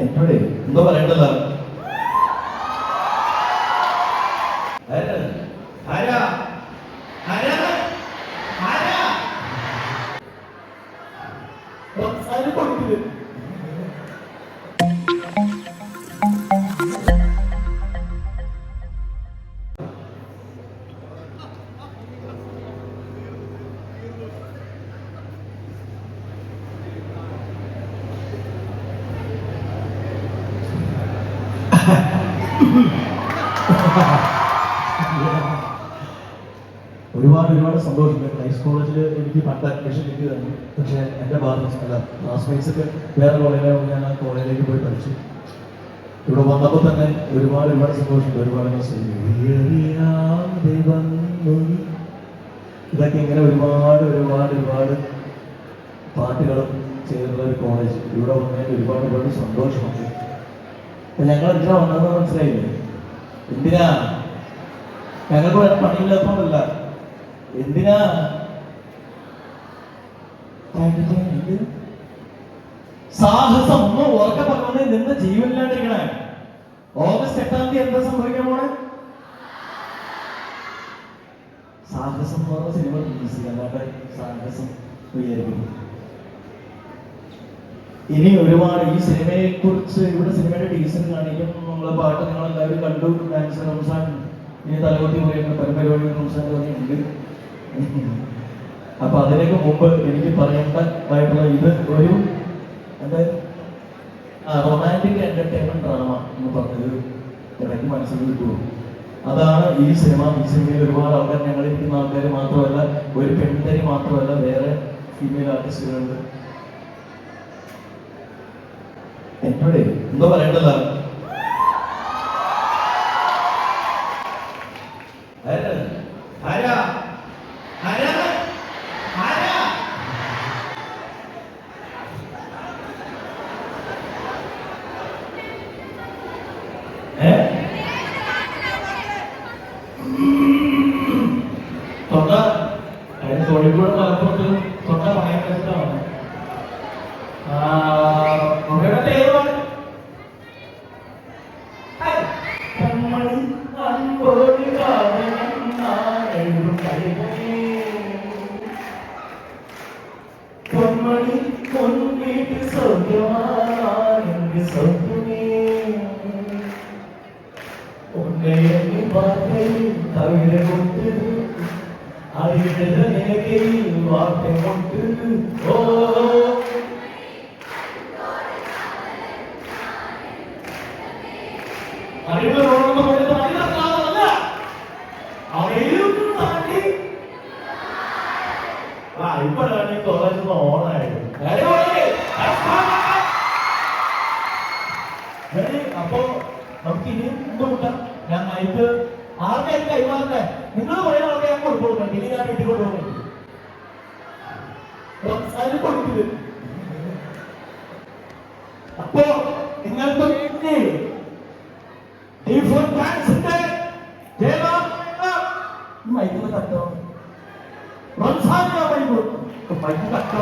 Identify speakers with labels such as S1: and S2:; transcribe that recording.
S1: എന്നോട് എന്തോ പറയണ്ടല്ലോ. ഒരുപാട് സന്തോഷമുണ്ട്. ക്രൈസ്റ്റ് കോളേജിൽ എനിക്ക് പണ്ട് അഡ്മിഷൻ കിട്ടിയതാണ്. പക്ഷേ എൻ്റെ അല്ല, ക്ലാസ്മേറ്റ്സൊക്കെ വേറെ കോളേജിലാണ്. ഞാൻ ആ കോളേജിലേക്ക് പോയി പഠിച്ചു. ഇവിടെ വന്നപ്പോൾ തന്നെ ഒരുപാട് സന്തോഷമുണ്ട്. ഒരുപാട് ഇതൊക്കെ ഇങ്ങനെ ഒരുപാട് പാട്ടുകളും ചെയ്യുന്ന ഒരു കോളേജ്. ഇവിടെ വന്നതിൽ ഒരുപാട് സന്തോഷമുണ്ട്. ഞങ്ങൾ എന്തിനാ വന്നതെന്ന് മനസ്സിലായില്ലേ? എന്തിനാ? ഞങ്ങൾക്ക് വേറെ പണിയില്ലാത്തതല്ല. എന്തിനാ? സാഹസം ഒന്ന് ഉറക്കെ പറഞ്ഞത് നിന്ന് ജീവനില്ലാണ്ടിരിക്കണേ. ഓഗസ്റ്റ് 8 എന്താ സംഭവിക്കാൻ പോണേ? സാഹസം എന്ന് പറഞ്ഞ സിനിമ റിലീസ് അല്ലാതെ സാഹസം വിചാരിക്കുന്നു. ഇനി ഒരുപാട് ഈ സിനിമയെ കുറിച്ച് ഇവിടെ സിനിമയുടെ ടീസർ കാണിക്കും. നമ്മളെ പാട്ട് നിങ്ങൾ എല്ലാവരും കണ്ടു. ഡാൻസ് റംസാൻ ഇനി തലകൊത്തി പോയിരുന്ന പരമ്പരപടി റംസാൻ ഉണ്ട്. അപ്പൊ അതിലേക്ക് മുമ്പ് എനിക്ക് പറയേണ്ടതായിട്ടുള്ള ഇത് ഒരു എന്താ റൊമാൻറ്റിക് എന്റർടൈൻമെന്റ് ഡ്രാമ എന്ന് പറഞ്ഞത് ഇടയ്ക്ക് മനസ്സിൽ കിട്ടുമോ? അതാണ് ഈ സിനിമ. ഈ സിനിമയിൽ ഒരുപാട് ആൾക്കാർ, ഞങ്ങളിരിക്കുന്ന ആൾക്കാർ മാത്രമല്ല, ഒരു പെൺതരി മാത്രമല്ല, വേറെ ഫീമെയിൽ ആർട്ടിസ്റ്റുകളുണ്ട്. എന്നോട് എന്തോ പറയണ്ടല്ലോ. കോഴിക്കോട് മലപ്പുറത്ത് തൊട്ട ഭയങ്കരമാണ്. ഇപ്പോഴാണ് ഈ കോളേജിൽ നിന്ന് ഓണായത്. അപ്പൊ നമുക്ക് ഇനിയും ബുദ്ധിമുട്ടാം. ഞാൻ നൈറ്റ് ആർക്കാരും കൈമാറട്ടെ. നിങ്ങൾ പറയുന്ന ആൾക്കാർ ഞാൻ കൊടുക്കണം. ഇനി ഞാൻ വീട്ടിൽ കൊണ്ടുപോകും. അതിന് കൊടുക്കില്ല. അപ്പോ നിങ്ങൾക്ക് വേണ്ടി മൈക്കിന് കട്ടോ റംസാൻ ഞാൻ വഴി കൊടുക്കും. മൈക്ക് കട്ടോ